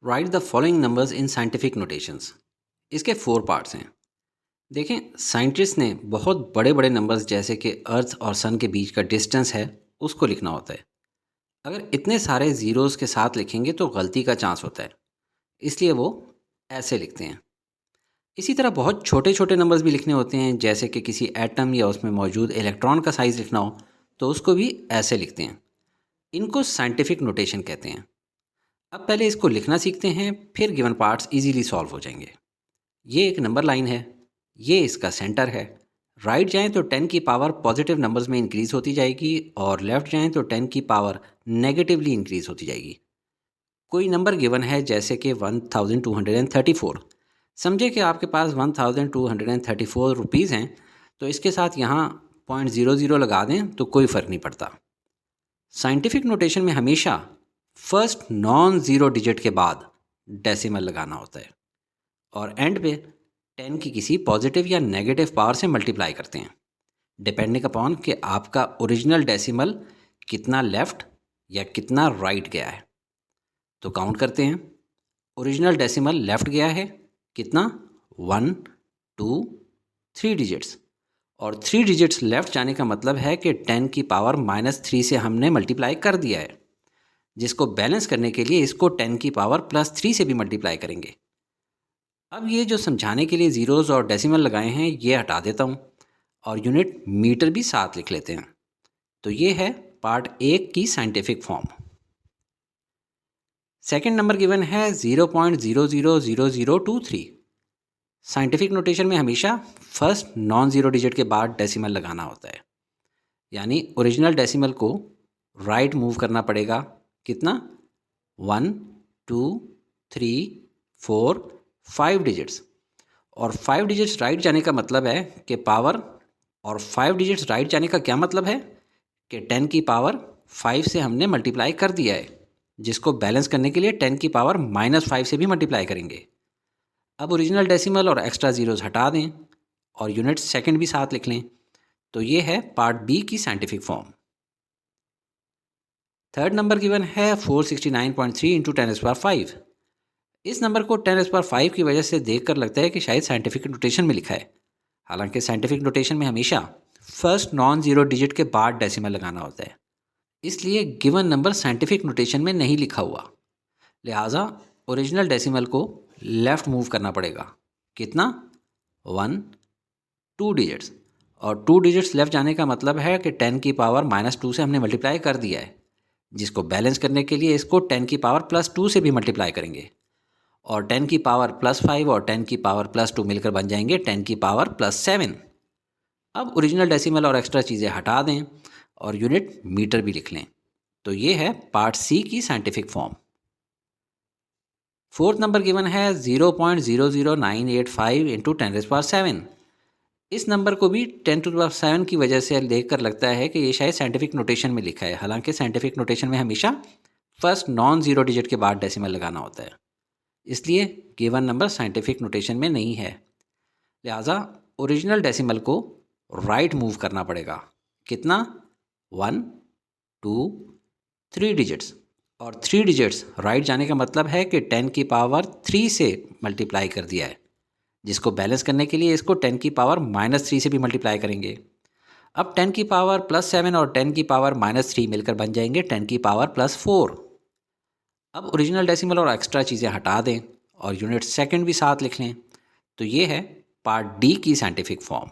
Right the following numbers in scientific notations. इसके 4 parts हैं। देखें, साइंटिस्ट ने बहुत बड़े बड़े नंबर्स जैसे कि अर्थ और सन के बीच का डिस्टेंस है उसको लिखना होता है। अगर इतने सारे ज़ीरोज़ के साथ लिखेंगे तो गलती का चांस होता है, इसलिए वो ऐसे लिखते हैं। इसी तरह बहुत छोटे छोटे नंबर्स भी लिखने होते हैं, जैसे कि किसी एटम या उसमें मौजूद इलेक्ट्रॉन का साइज़ लिखना हो तो उसको भी ऐसे लिखते हैं। इनको साइंटिफिक नोटेशन कहते हैं। अब पहले इसको लिखना सीखते हैं, फिर गिवन पार्ट्स इजीली सॉल्व हो जाएंगे। ये एक नंबर लाइन है, ये इसका सेंटर है। राइट जाएं तो 10 की पावर पॉजिटिव नंबर्स में इंक्रीज होती जाएगी और लेफ्ट जाएं तो 10 की पावर नेगेटिवली इंक्रीज होती जाएगी। कोई नंबर गिवन है जैसे कि 1234। समझे कि आपके पास 1234 रुपीज़ हैं, तो इसके साथ यहाँ 0.00 लगा दें तो कोई फ़र्क नहीं पड़ता। साइंटिफिक नोटेशन में हमेशा फर्स्ट नॉन ज़ीरो डिजिट के बाद डेसिमल लगाना होता है और एंड पे 10 की किसी पॉजिटिव या नेगेटिव पावर से मल्टीप्लाई करते हैं, डिपेंडिंग अपॉन कि आपका ओरिजिनल डेसिमल कितना लेफ़्ट या कितना राइट गया है। तो काउंट करते हैं। ओरिजिनल डेसिमल लेफ़्ट गया है कितना, 1 2 3 डिजिट्स, और 3 डिजिट्स लेफ़्ट जाने का मतलब है कि 10 की पावर -3 से हमने मल्टीप्लाई कर दिया है, जिसको बैलेंस करने के लिए इसको 10 की पावर +3 से भी मल्टीप्लाई करेंगे। अब ये जो समझाने के लिए ज़ीरोज़ और डेसिमल लगाए हैं ये हटा देता हूँ और यूनिट मीटर भी साथ लिख लेते हैं। तो ये है पार्ट 1 की scientific form. Second number given है 0.000023। साइंटिफिक नोटेशन में हमेशा फर्स्ट नॉन ज़ीरो डिजिट के बाद डेसिमल लगाना होता है, यानी ओरिजिनल डेसिमल को राइट मूव करना पड़ेगा। कितना, 1 2 3 4 5 डिजिट्स, और 5 डिजिट्स राइट जाने का मतलब है कि पावर, और 5 डिजिट्स राइट जाने का क्या मतलब है कि 10 की पावर 5 से हमने मल्टीप्लाई कर दिया है, जिसको बैलेंस करने के लिए 10 की पावर -5 से भी मल्टीप्लाई करेंगे। अब ओरिजिनल डेसिमल और एक्स्ट्रा ज़ीरोज़ हटा दें और यूनिट सेकंड भी साथ लिख लें। तो ये है पार्ट बी की scientific form. Third number given है 469.3 इंटू 10⁵। इस नंबर को 10⁵ की वजह से देखकर लगता है कि शायद साइंटिफिक नोटेशन में लिखा है। हालांकि साइंटिफिक नोटेशन में हमेशा फर्स्ट नॉन ज़ीरो डिजिट के बाद डेसिमल लगाना होता है, इसलिए गिवन नंबर साइंटिफिक नोटेशन में नहीं लिखा हुआ। लिहाजा ओरिजिनल डेसिमल को लेफ़्ट मूव करना पड़ेगा। कितना, 1 2 डिजिट्स, और 2 डिजिट्स लेफ़्ट जाने का मतलब है कि 10 की पावर -2 से हमने मल्टीप्लाई कर दिया है, जिसको बैलेंस करने के लिए इसको 10 की पावर +2 से भी मल्टीप्लाई करेंगे, और 10 की पावर +5 और 10 की पावर +2 मिलकर बन जाएंगे 10 की पावर +7। अब ओरिजिनल डेसिमल और एक्स्ट्रा चीज़ें हटा दें और यूनिट मीटर भी लिख लें। तो ये है पार्ट सी की scientific form. Fourth number given है 0.00985 इंटू 10⁻⁷। इस नंबर को भी 10⁻⁷ की वजह से देखकर लगता है कि ये शायद साइंटिफिक नोटेशन में लिखा है। हालांकि साइंटिफिक नोटेशन में हमेशा फर्स्ट नॉन ज़ीरो डिजिट के बाद डेसिमल लगाना होता है, इसलिए गिवन नंबर साइंटिफिक नोटेशन में नहीं है। लिहाजा ओरिजिनल डेसिमल को राइट मूव करना पड़ेगा। कितना, 1 2 3 डिजिट्स, और 3 डिजिट्स राइट जाने का मतलब है कि 10 की पावर 3 से मल्टीप्लाई कर दिया है, जिसको बैलेंस करने के लिए इसको 10 की पावर -3 से भी मल्टीप्लाई करेंगे। अब 10 की पावर +7 और 10 की पावर -3 मिलकर बन जाएंगे 10 की पावर +4। अब ओरिजिनल डेसिमल और एक्स्ट्रा चीज़ें हटा दें और यूनिट सेकंड भी साथ लिख लें। तो ये है पार्ट डी की साइंटिफिक फॉर्म।